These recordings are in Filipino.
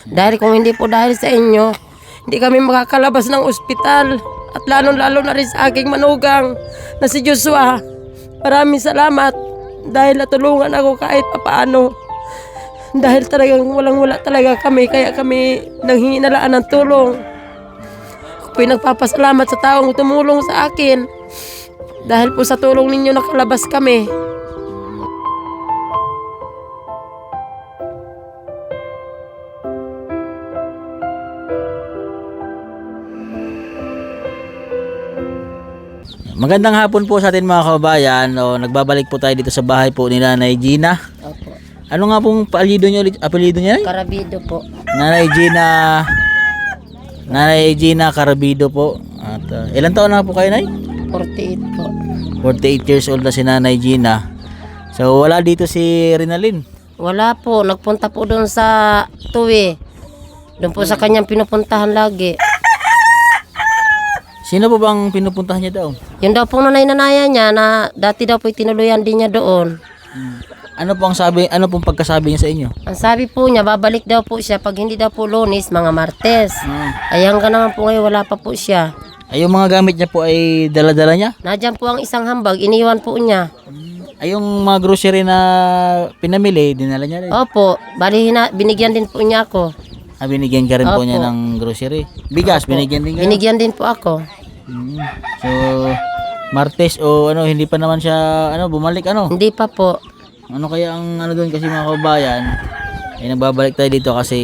Dahil kung hindi po dahil sa inyo, hindi kami makakalabas ng ospital. At lalo-lalo na rin sa aking manugang na si Joshua. Maraming salamat dahil natulungan ako kahit papaano. Dahil talagang walang-wala talaga kami, kaya kami nanghihinalaan ng tulong. Ako po'y nagpapasalamat sa taong tumulong sa akin. Dahil po sa tulong ninyo nakalabas kami. Magandang hapon po sa atin mga kababayan. Nagbabalik po tayo dito sa bahay po ni Nanay Gina. Opo. Ano nga pong apelyido niya? Karabido po. Nanay Gina Carabido po. At ilan taon na po kayo, Nay? 48 po. 48 years old na si Nanay Gina. So wala dito si Rinalyn. Wala po. Nagpunta po doon sa Tuwi. Doon po sa kanyang pinupuntahan lagi. Sino po bang pinupuntahan niya daw? Yun daw pong nanay-nanaya niya na dati daw po tinuluyan din niya doon. Ano pong pagkasabi niya sa inyo? Ang sabi po niya, babalik daw po siya pag hindi daw po Lunes, mga Martes. Ay hanggang naman po ngayon, wala pa po siya. Ay yung mga gamit niya po ay dala-dala niya? Nadyan po ang isang hambag, iniwan po niya. Ay yung mga grocery na pinamili, dinala niya rin? Opo, bali binigyan din po niya ako. Binigyan ka rin po Opo. niya ng grocery. Bigas, Opo. binigyan din ka? Binigyan din po ako. So, Martes o hindi pa naman siya bumalik Hindi pa po. Ano kaya ang doon kasi mga kababayan, ay nagbabalik tayo dito kasi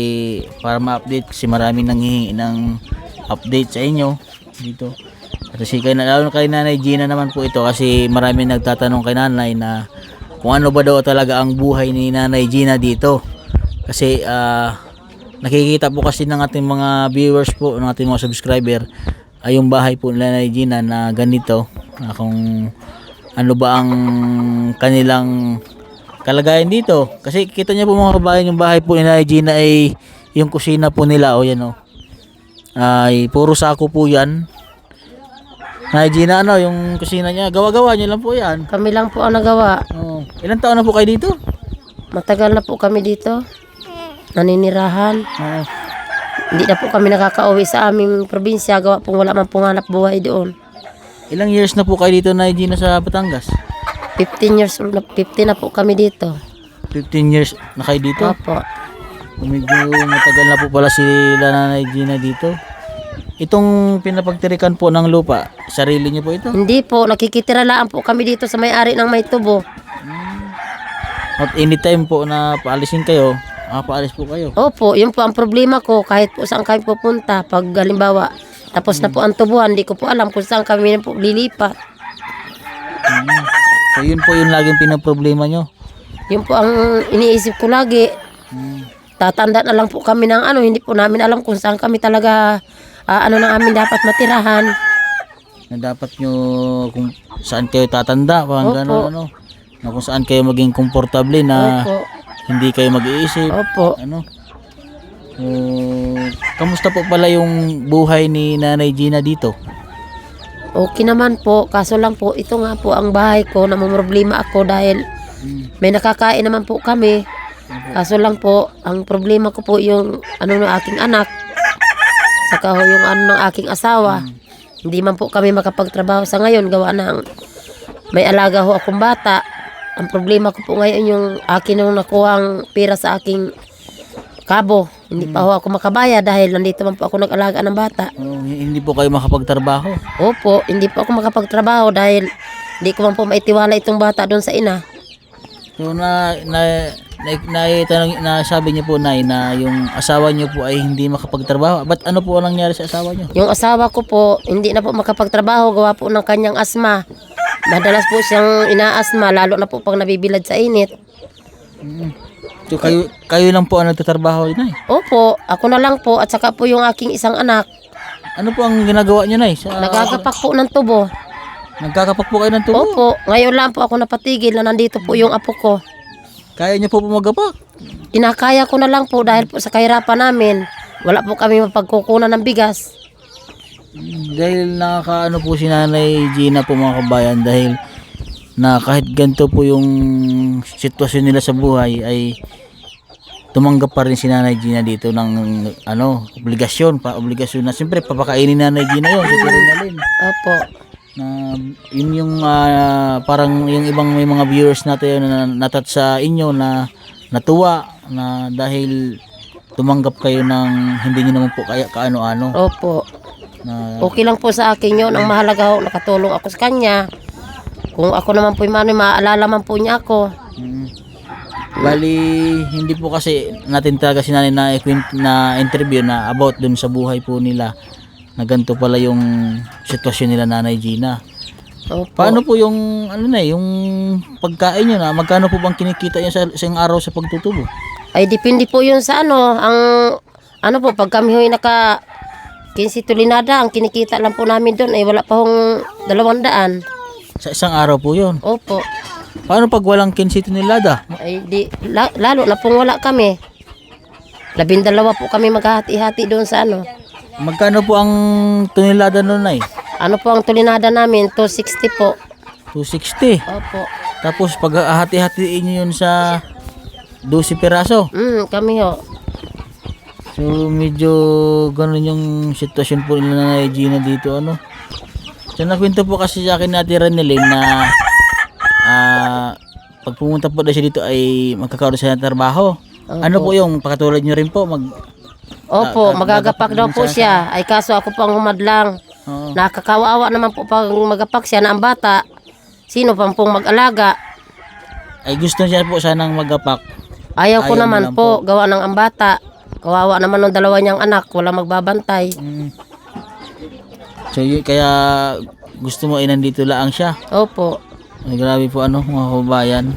para ma-update kasi maraming nanghihingi ng update sa inyo dito. At kasi lalo kay Nanay Gina naman po ito kasi maraming nagtatanong kay Nanay na kung ano ba daw talaga ang buhay ni Nanay Gina dito. Kasi nakikita po kasi ng ating mga viewers po, ng ating mga subscriber ay yung bahay po nila Nanay Gina na ganito, kung ano ba ang kanilang kalagayan dito. Kasi kita niyo po mga kabayan, yung bahay po ni Nanay Gina ay yung kusina po nila, yan ay puro sako po yan. Nanay Gina, yung kusina niya, gawa-gawa niyo lang po yan. Kami lang po ang nagawa. Ilan taon na po kayo dito? Matagal na po kami dito. Naninirahan. Hindi na po kami nakakauwi sa aming probinsya. Gawa pong wala man pong hanap buhay doon. Ilang years na po kayo dito, Nanay Gina, sa Batangas? 15 years old na, 50 na po kami dito. 15 years na kayo dito? Opo. Medyo matagal na po pala sila Nanay Gina dito. Itong pinapagtirikan po ng lupa, sarili niyo po ito? Hindi po, nakikitiralaan po kami dito sa may-ari ng may tubo. At anytime po na paalisin kayo, paalis po kayo? Opo, yun po ang problema ko. Kahit po saan kami pupunta, pag halimbawa, tapos na po ang tubuhan, hindi ko po alam kung saan kami na po lilipat. So yun po yung laging pinaproblema nyo? Yun po ang iniisip ko lagi. Tatanda na lang po kami ng hindi po namin alam kung saan kami talaga, na amin dapat matirahan. Na dapat nyo kung saan kayo tatanda, parang Opo. gano'n, na kung saan kayo maging komportable na Opo. hindi kayo mag-iisip. Opo. Kamusta po pala yung buhay ni Nanay Gina dito? Okay naman po, kaso lang po, ito nga po ang bahay ko, namumroblema ako dahil may nakakain naman po kami. Kaso lang po, ang problema ko po yung ng aking anak, saka yung ng aking asawa. Hindi man po kami makapagtrabaho sa ngayon, gawa ng may alaga ho akong bata. Ang problema ko po ngayon yung akin nung nakuhang pera sa aking kabo. Hindi pa ho ako makabaya dahil nandito man po ako nag-alaga ng bata. Hindi po kayo makapagtrabaho? Opo, hindi po ako makapagtrabaho dahil hindi ko man po maitiwala itong bata doon sa ina. So sabi niyo po, Nay, na yung asawa niyo po ay hindi makapagtrabaho. Ba't ano po ang nangyari sa asawa niyo? Yung asawa ko po, hindi na po makapagtrabaho gawa po ng kanyang asma. Madalas po siyang inaasma, lalo na po pag nabibilad sa init. So kayo lang po ang nagtatrabaho, Nay? Opo, ako na lang po at saka po yung aking isang anak. Ano po ang ginagawa niyo, Nay? Nagagapak po ng tubo. Nagkakapak po kayo ng tubo? Opo, ngayon lang po ako napatigil na nandito po yung apo ko. Kaya niyo po magapak? Kinakaya ko na lang po dahil po sa kahirapan namin. Wala po kami mapagkukunan ng bigas. Dahil nakakaano po si Nanay Gina po mga kabayan, dahil na kahit ganito po yung sitwasyon nila sa buhay ay tumanggap pa rin si Nanay Gina dito ng obligasyon na siyempre papakainin ni Nanay Gina yun sa Tirinalin. Opo. Na yun yung parang yung ibang may mga viewers natin na natat sa inyo na natuwa na dahil tumanggap kayo ng hindi niyo naman po kaya kaano-ano. Opo. Na, Okay lang po sa akin yun. Ang mahalaga ho, nakatulong ako sa kanya. Kung ako naman po yung maalala man po niya ako. bali, hindi po kasi natin talaga si Nanay na interview na about dun sa buhay po nila. Na ganito pala yung sitwasyon nila Nanay Gina. Opo. Paano po yung yung pagkain niyo na magkano po bang kinikita niyo sa isang araw sa pagtutubo? Ay, depende po yun sa po, pag kami ho'y naka 15 tulinada, ang kinikita lang po namin doon ay wala pa hong 200. Sa isang araw po yun. Opo. Paano pag walang 15 tonelada? Ay, lalo na pong wala kami. 12 po kami maghahati-hati doon sa Magkano po ang tonelada nun ay? Ano po ang tulinada namin? 260 po. 260. Opo. Tapos pag hati-hatiin niyo yun sa 12 peraso. Kami ho. So medyo ganun yung sitwasyon po nila Nanay Gina dito So nakwento po kasi sa akin natin Ranelin na pag pumunta po na siya dito ay magkakaroon siya ng trabaho. Ano po yung pakatulad nyo rin po Opo, magagapak daw po siya. Ay kaso ako pang humadlang. Nakakawawa naman po pag magapak siya na ang bata. Sino pang pong mag-alaga? Ay gusto niya po sanang magapak. Ayaw ko naman po, gawa ng ang bata. Kawawa naman ng dalawa niyang anak, wala magbabantay. So kaya gusto mo nandito lang siya. Opo. Ay, grabe po mga kababayan.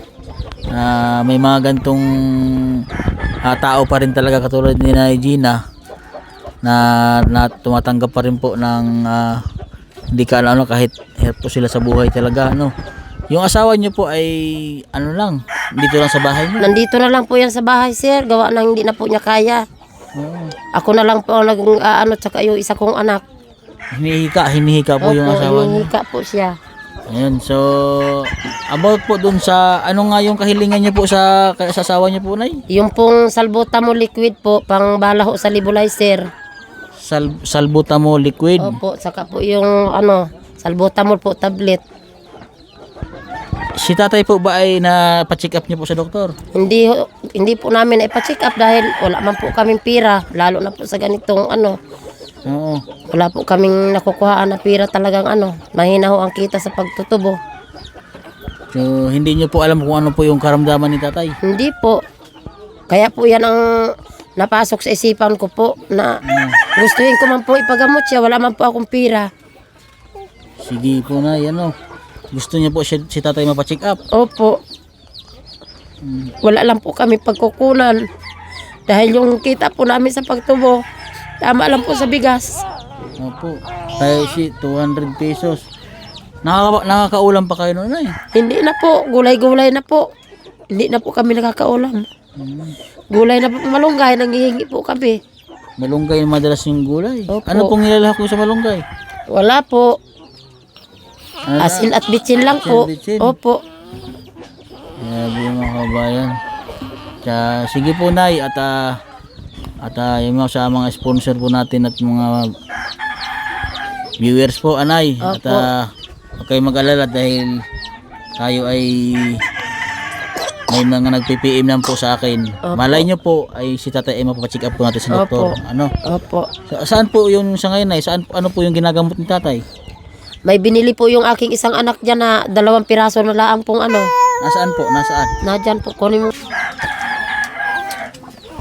May mga gantong tao pa rin talaga katulad ni Nanay Gina na tumatanggap pa rin po ng hindi ka kahit hirap po sila sa buhay talaga Yung asawa niyo po ay lang dito lang sa bahay niyo? Nandito na lang po yan sa bahay, sir. Gawa na hindi na po niya kaya. Ako na lang po ang tsaka yung isa kong anak. Hinihika po yung asawa niyo. Hinihika po siya. Ayun, so about po dun sa nga yung kahilingan niyo po sa asawa niyo po, Nay? Yung pong salbutamol liquid po, pang balaho sa nebulizer. Salbutamol liquid? Opo, saka po yung salbutamol po tablet. Si tatay po ba ay na-check up niyo po sa doktor? Hindi po namin ipa-check up dahil wala man po kaming pira, lalo na po sa ganitong Oo. Wala po kaming nakukuhaan na pira talagang mahina ho ang kita sa pagtutubo. So hindi niyo po alam kung ano po yung karamdaman ni tatay? Hindi po. Kaya po yan ang napasok sa isipan ko po na gustuhin ko man po ipagamot siya, wala man po akong pira. Sige po na, gusto niyo po si tatay mapacheck up? Opo. Wala lang po kami pagkukunan. Dahil yung kita po namin sa pagtubo, tama lang po sa bigas. Opo. Kaya 200 pesos. Nakakaulam pa kayo noon ay? Hindi na po. Gulay-gulay na po. Hindi na po kami nakakaulam. Gulay na po. Malunggay. Nanghihingi po kami. Malunggay madalas yung gulay? Opo. Ano pong nilalahok mo sa malunggay? Wala po. Asin at bitsin lang po. Bitsin. Opo. Grabe mga kabayan. Sige po, Nay. At yung sa mga sponsor po natin at mga viewers po, Anay. Opo. At huwag kayong mag-alala dahil tayo ay may mga nag-PPM lang po sa akin. Opo. Malay nyo po ay si tatay ay mapapacheck up po natin sa doktor. Opo. Saan po yung sa ngayon ay? Ano po yung ginagamot ni tatay? May binili po yung aking isang anak dyan na 2 piraso na laang pong Nasaan po? Nasaan? Nadyan po. Kunin mo.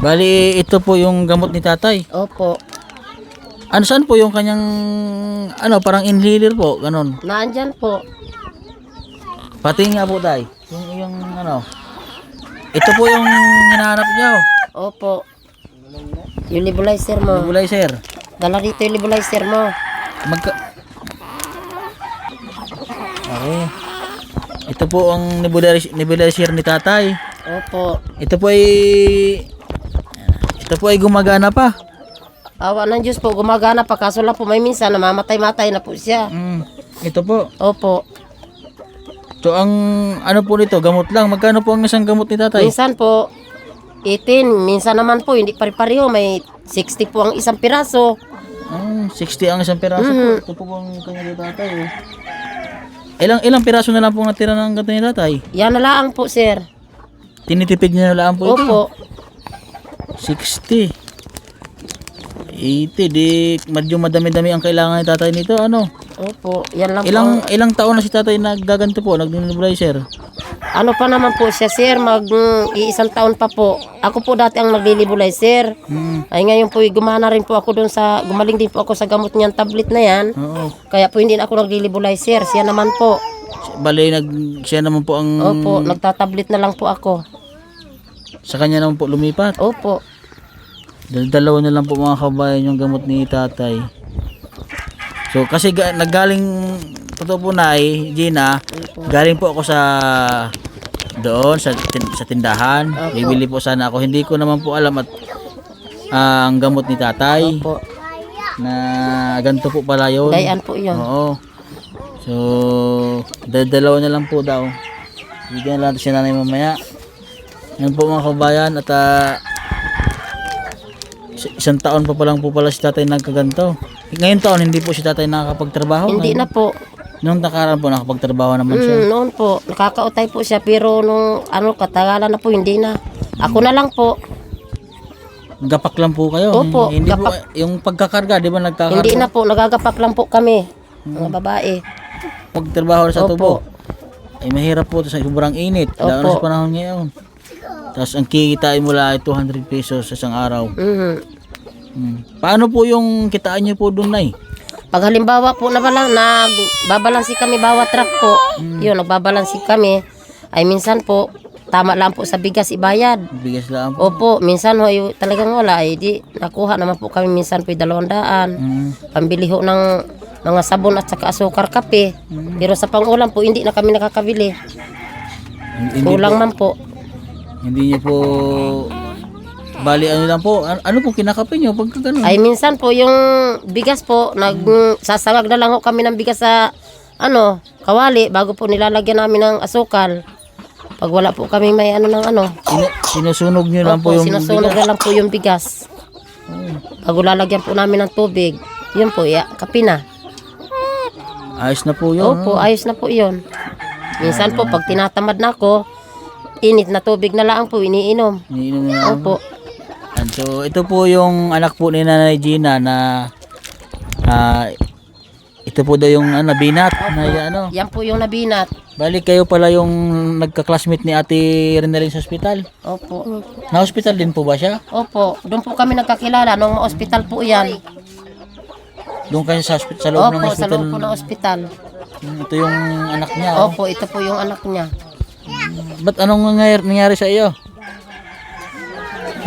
Bali, ito po yung gamot ni tatay. Opo. Saan po yung kanyang parang inhaler po, ganon. Nandyan po. Pati nga po, tay. Yung ito po yung hinahanap niyo. Opo. Yung nebulizer mo. Nebulizer. Dala dito yung nebulizer mo. Okay. Ito po ang nebulizer ni tatay. Opo. Ito po ay gumagana pa. Awa ng Diyos po, gumagana pa. Kaso lang po may minsan namamatay-matay na po siya. Ito po. Opo. So ang po nito, gamot lang. Magkano po ang isang gamot ni tatay? Minsan po, 18. Minsan naman po, hindi pare-pareho. May 60 po ang isang piraso. 60 ang isang piraso po. Ito po ang kanya ni tatay. Oh. Ilang piraso na lang po natira ng ganito ni tatay? Yan na lang po, sir. Tinitipid niya na lang po ito. Opo. 60. 80. Di medyo madami-dami ang kailangan ni tatay nito. Ano? Opo. Yan lang po. Ilang taon na si tatay naggaganto po? Nagnebulizer? Ano pa naman po siya, sir? Iisang taon pa po. Ako po dati ang naglilibulay, sir. Ay ngayon po, gumana rin po ako gumaling din po ako sa gamot niyan, tablet na yan. Oo. Kaya po hindi na ako naglilibulay, sir. Siya naman po. Bale, siya naman po ang... Opo, nagtatablet na lang po ako. Sa kanya naman po lumipat. Opo. Dalawa na lang po mga kabayan yung gamot ni tatay. So, kasi naggaling... Totoo po na Gina, galing po ako doon sa tindahan. Opo. Bibili po sana ako. Hindi ko naman po alam at ang gamot ni tatay Opo. na ganito po pala yun. Dayan po yun. Oo. So, dalawa na lang po daw. Bigyan lang si nanay mamaya. Yan po mga kabayan at isang taon pa lang po pala si tatay nagkaganto. Ngayon taon hindi po si tatay nakakapagtrabaho. Hindi na po. Nung nakaraan po nakapagtrabaho naman siya. Noon po, nakakautay po siya pero nung katagalan na po, hindi na. Ako na lang po. Gapak lang po kayo. Opo, Hindi po, gapak. yung pagkakarga, di ba nagkakarga? Hindi na po, nagagapak lang po kami. Mga babae. Pagtrabaho sa Opo. tubo. Ay mahirap po sa sobrang init. Lalo na Opo. sa panahon ngayon. Tapos ang kikitain mula ay 200 pesos sa isang araw. Paano po yung kitaan niyo po doon, Nay? Pag halimbawa po nagbabalansi kami bawat truck po, yun, nagbabalansi kami, ay minsan po, tama lang po sa bigas ibayad. Bigas lang po. Opo, minsan ho, talagang wala, di nakuha naman po kami minsan po 200. Pambili ho ng mga sabon at saka asukar, kape. Pero sa pangulam po, hindi na kami nakakabili. Kulang man po. Hindi niyo po... Bali, ano lang po? Ano po kinakape niyo pag gano'n? Ay minsan po yung bigas po, sasawag na lang ho kami ng bigas sa kawali bago po nilalagyan namin ng asukal. Pag wala po kami may Sinusunog niyo lang po opo, yung sinusunog bigas? na lang po yung bigas. Bago lalagyan po namin ng tubig, yun po, kape na. Ayos na po yun. Opo, ayos na po yun. Minsan po, pag tinatamad na ako, init na tubig na lang po iniinom. Iniinom na lang. Opo. So, ito po yung anak po ni Nanay Gina na ito po daw yung binat na Yan po yung nabinat. Balik kayo pala yung nagka-classmate ni Ate Renalyn sa ospital. Opo. Na-hospital din po ba siya? Opo, doon po kami nagkakilala nung ospital po yan. Doon kayo sa loob ng Opo, hospital? sa loob po ng ospital. Ito yung anak niya. Opo, ito po yung anak niya. Ba't anong nangyari sa iyo?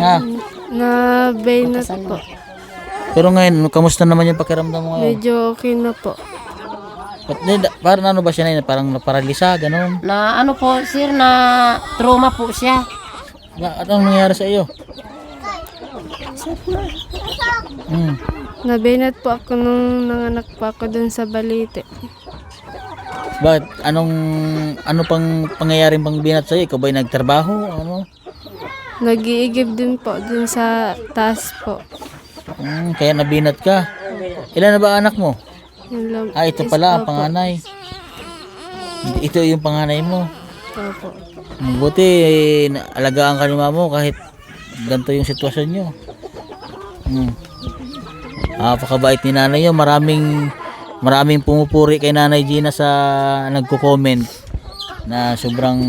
Ha? Na-bainat po. Pero ngayon, kamusta naman yung pakiramdam mo ngayon? Medyo okay na po. Parang ano ba siya na yun? Parang naparalisa, gano'n? Na po, sir, na trauma po siya. At anong nangyari sa iyo? Na-bainat po ako nung nanganak pa ako dun sa Balite. Bakit? Ano pang pangyayaring pang binat sa iyo? Ikaw ba'y nagtrabaho? Ano? Nag-iigib din po dun sa taas po. Kaya nabinat ka. Ilan na ba anak mo? Yun lang. Ito pala ang panganay. Ito yung panganay mo. Opo. Buti, alagaan ka ni mama mo kahit ganito yung sitwasyon nyo. Napakabait ni nanay nyo. Maraming pumupuri kay Nanay Gina sa nagko-comment na sobrang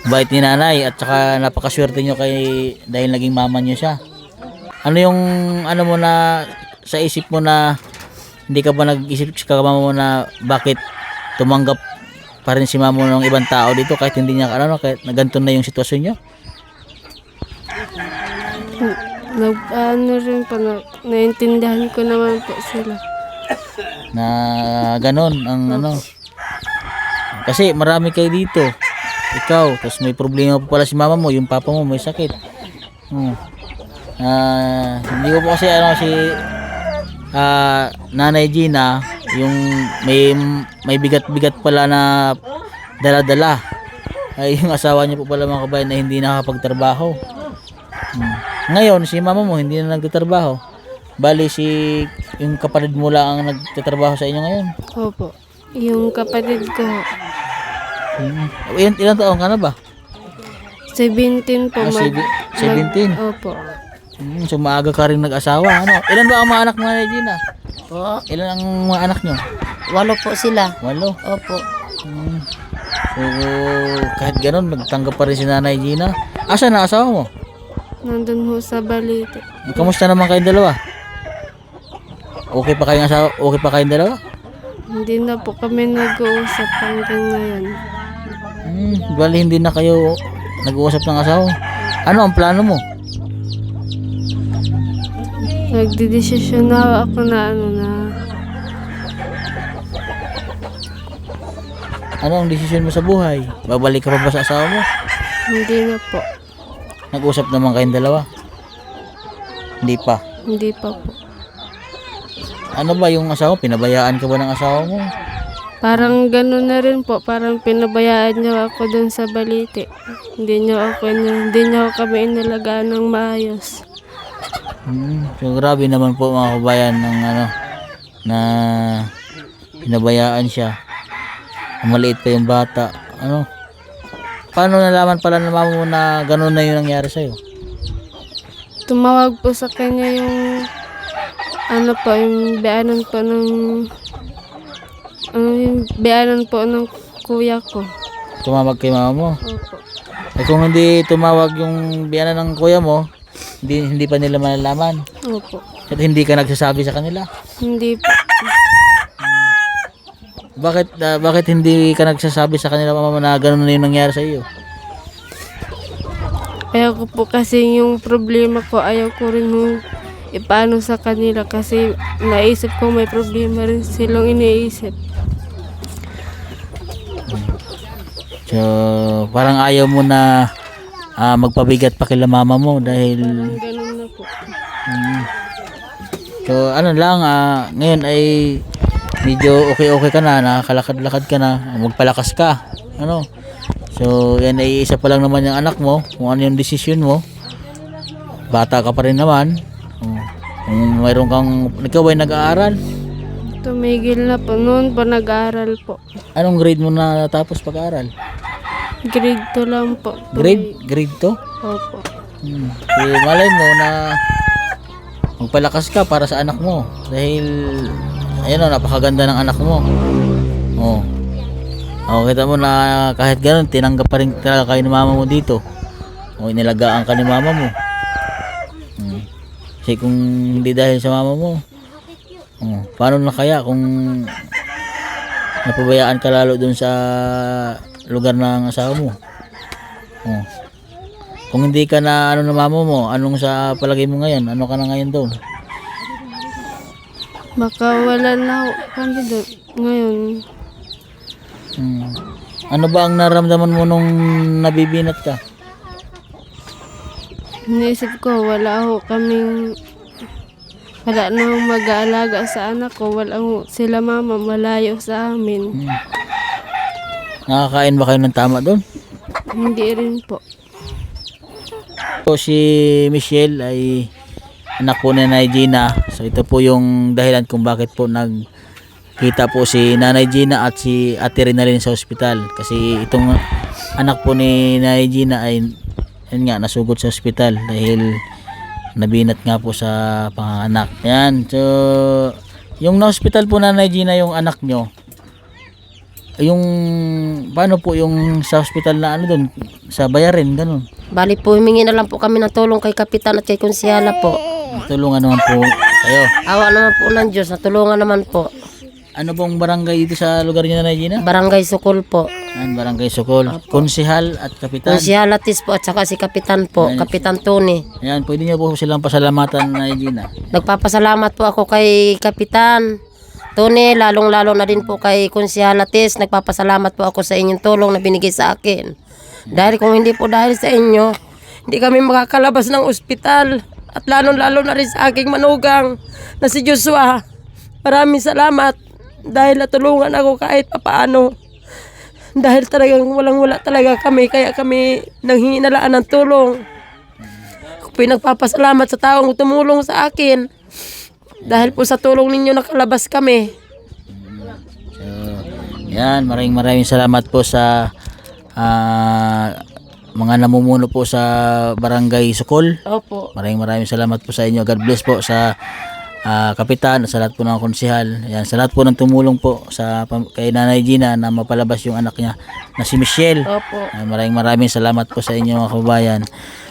bait ni nanay at saka napakaswerte nyo dahil naging mama nyo siya. Ano yung mo na sa isip mo na hindi ka ba nag-isip sa mama mo na bakit tumanggap pa rin si mama mo ng ibang tao dito kahit hindi niya kahit ganito na yung sitwasyon nyo? Rin po, naintindihan ko naman po sila. Na ganon ang kasi marami kayo dito, ikaw, tapos may problema pa pala si mama mo, yung papa mo may sakit. Hindi ko po kasi si Nanay Gina yung may bigat-bigat pala na dala-dala ay yung asawa niya po pala mga kabayan na hindi nakapagtrabaho. Ngayon, si mama mo hindi na nagtatrabaho. Bali, yung kapatid mo lang ang nagtatrabaho sa inyo ngayon. Opo. Yung kapatid ko, Ilan taon ka na ba? 17 po. 17? Opo. So maaga ka rin nag-asawa. Ano? Ilan ba ang mga anak mo, Gina? Po, Ilan ang mga anak nyo? 8 po sila. 8. Opo. So, kahit ganun, nagtanggap pa rin si Nanay Gina. Asa na asawa mo? Nandun ho sa Balite. Kamusta naman kayong dalawa? Okay pa kayong asawa? Okay pa kayong dalawa? Hindi na po kami nag-uusap hanggang ngayon. Bali hindi na kayo nag-uusap ng asawa. Ano ang plano mo? Nagdidesisyon na ako na Ano ang desisyon mo sa buhay? Babalik ka pa ba sa asawa mo? hindi na po. Nag-usap naman kayong dalawa? Hindi pa. Hindi pa po. Ano ba yung asawa? Pinabayaan ka ba ng asawa mo? Parang gano'n na rin po. Parang pinabayaan niya ako dun sa Balite. Hindi niya ako kami inalagaan ng maayos. So grabe naman po mga kabayan ng na pinabayaan siya. Maliit pa yung bata. Paano nalaman pala ng mama mo na gano'n na yung nangyari sa'yo? Tumawag po sa kanya yung yung biyanan po ng kuya ko. Tumawag kay mama mo? Opo. Eh kung hindi tumawag yung biyanan ng kuya mo, hindi pa nila malalaman. Opo. At hindi ka nagsasabi sa kanila. Hindi po. Bakit hindi ka nagsasabi sa kanila mama na gano'n na yung nangyari sa iyo? Ayaw ko po kasi yung problema ko, ayaw ko rin ipaano sa kanila kasi naisip ko may problema rin silang iniisip. So, parang ayaw mo na magpabigat pa kila mama mo dahil Ganun na po. so ngayon ay medyo okay ka na, nakakalakad-lakad ka na, magpalakas ka. So, yan ay isa pa lang naman yung anak mo, kung ano yung desisyon mo. Bata ka pa rin naman. Kung mayroon kang, ikaw ay nag-aaral? Tumigil na po. Noon po nag-aaral po. Anong grade mo na tapos pag-aaral? Grade 2 lang po. Grade 2? Opo. Malay mo na magpalakas ka para sa anak mo. Dahil, napakaganda ng anak mo. Kita mo na kahit gano'n, tinanggap pa rin talaga kayo ni mama mo dito. Inilagaan ka ni mama mo. Kasi kung hindi dahil sa mama mo, paano na kaya kung napabayaan ka lalo dun sa lugar ng asawa mo? Kung hindi ka na ng mama mo, anong sa palagay mo ngayon? Ano ka na ngayon doon? Baka wala na kami doon ngayon. Ano ba ang naramdaman mo nung nabibinat ka? Naisip ko, wala na mag-aalaga sa anak ko. Sila mama, malayo sa amin. Nakakain ba kayo ng tama doon? Hindi rin po. So, si Michelle ay anak po ni Nanay Gina. So ito po yung dahilan kung bakit po nagkita po si Nanay Gina at si Ate Rinalyn sa ospital. Kasi itong anak po ni Nanay Gina ay nasugod sa ospital dahil nabinat nga po sa panganak. Yan. So yung na-hospital po Nanay Gina yung anak nyo, yung paano po yung sa ospital na doon sa bayarin ganun? Bali po, humingi na lang po kami ng tulong kay Kapitan at kay Konsyala po. Tulungan naman po kayo. Awa naman po ng Diyos, natulungan naman po. Ano pong barangay dito sa lugar niyo Nanay Gina? Barangay Sukol po. Barangay Sukol. Konsehal at kapitan. Konsyala Tis po at saka si Kapitan po, Kapitan Tony. Ayan, pwede niyo po silang pasalamatan Nanay Gina. Nagpapasalamat po ako kay Kapitan Tony, lalong-lalo na din po kay Konsyala Tis. Nagpapasalamat po ako sa inyong tulong na binigay sa akin. Dahil kung hindi po dahil sa inyo, hindi kami makakalabas ng ospital. At lalong-lalo na rin sa aking manugang na si Joshua. Maraming salamat dahil natulungan ako kahit papaano. Dahil talagang walang-wala talaga kami, kaya kami nanghihinalaan ng tulong. Ako po'y nagpapasalamat sa taong tumulong sa akin. Dahil po sa tulong ninyo nakalabas kami. So, yan, maraming salamat po sa mga namumuno po sa Barangay Sukol. Opo. Maraming salamat po sa inyo. God bless po sa kapitan at sa lahat po ng konsehal. Yan, sa lahat po ng tumulong po kay Nanay Gina na mapalabas yung anak niya na si Michelle. Opo. Yan, maraming salamat po sa inyo mga kababayan.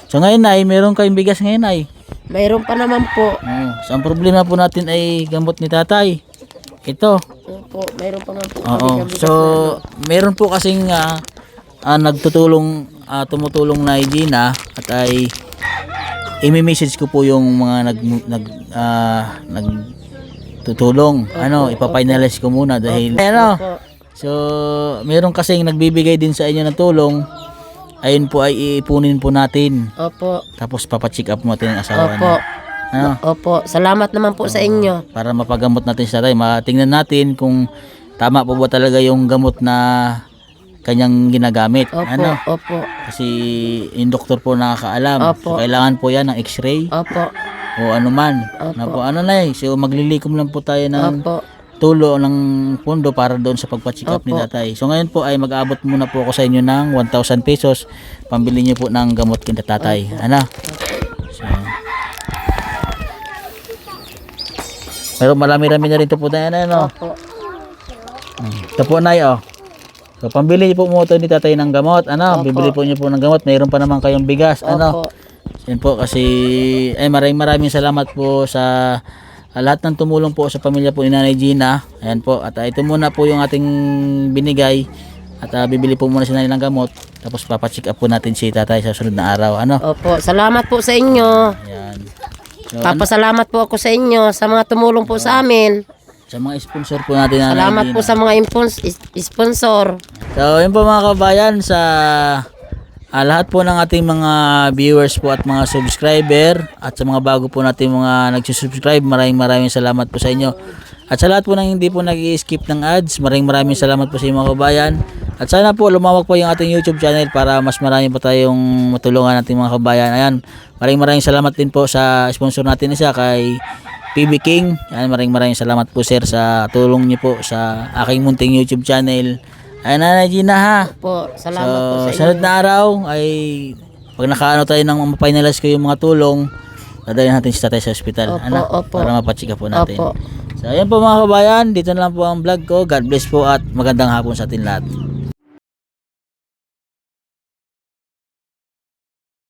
So ngayon ay meron kayong bigas ngayon ay. Mayroon pa naman po. So ang problema po natin ay gamot ni tatay. Ito. Opo, mayroon pa naman po. Oo. So meron po kasing tumutulong na Gina at ay i-message ko po yung mga nagtutulong. Ipa-finalize ko muna dahil Opo. So, meron kasing nagbibigay din sa inyo ng tulong. Ayun po ay iipunin po natin. Opo. Tapos papacheck up mo natin ang asawa Opo. niya. Opo. Salamat naman po sa inyo. Para mapagamot natin si tatay. Matingnan natin kung tama po ba talaga yung gamot na kanyang ginagamit. Opo. Opo. Kasi yung doktor po nakakaalam. Opo. So, kailangan po yan ng x-ray Opo. o anuman. Opo. So maglilikom lang po tayo ng Opo. tulo ng pondo para doon sa pagpa-check up ni Opo. tatay. So ngayon po ay mag-aabot muna po ako sa inyo ng 1,000 pesos. Pambili niyo po ng gamot kina tatay. So, pero marami-rami na rin ito po na yan. Opo. Ito po na yun. So pambili niyo po mo ito ni tatay ng gamot. Opo. Bibili po niyo po ng gamot. Mayroon pa naman kayong bigas. Opo. Yan po kasi maraming salamat po sa lahat ng tumulong po sa pamilya po ni Nanay Gina. Ayan po. At ito muna po yung ating binigay. At bibili po muna si Nanay ng gamot. Tapos papacheck up po natin si tatay sa sunod na araw. Opo. Salamat po sa inyo. Ayan. So, Papasalamat po ako sa inyo sa mga tumulong po sa amin. sa mga sponsor po natin Nanay Salamat Gina. po sa mga sponsor. So yun po mga kabayan sa lahat po ng ating mga viewers po at mga subscriber at sa mga bago po natin mga nagsusubscribe, maraming salamat po sa inyo. At sa lahat po ng hindi po nag-i-skip ng ads, maraming salamat po sa inyo mga kabayan. At sana po lumawak po yung ating YouTube channel para mas marami pa tayong matulungan nating mga kabayan. Ayan, maraming salamat din po sa sponsor natin isa kay PB King. Ayan, maraming salamat po sir sa tulong niyo po sa aking munting YouTube channel. Ayan, Nanay Gina ha. Po, salamat po sa inyo. Sunod na araw ay pag nakaano tayo ng ma-finalize ko yung mga tulong, dadalhin natin si tatay sa ospital. Opo. Para mapacheck up po natin. Opo. So ayan po mga kabayan, dito na lang po ang vlog ko. God bless po at magandang hapon sa atin lahat.